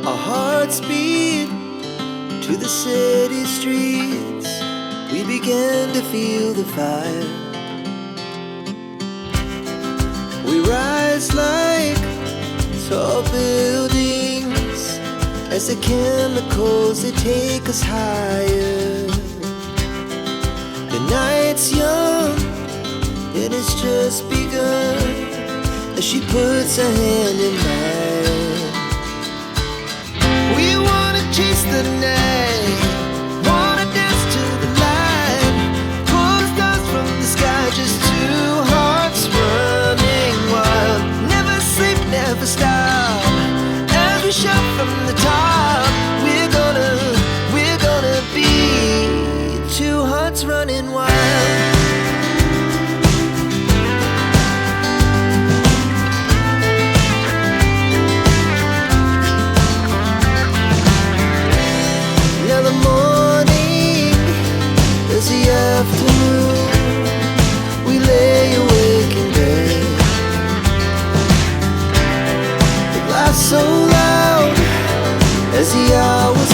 Our hearts beat to the city streets. We began to feel the fire. We rise like tall buildings as the chemicals, they take us higher. The night's young and it's just begun as she puts her hand in mine. We wanna chase the night, wanna dance to the light, pull the stars from the sky, just two hearts running wild. Never sleep, never stop, as we shout from the top. We're gonna be two hearts running wild. The afternoon, we lay awake in bed. The laugh so loud as the hours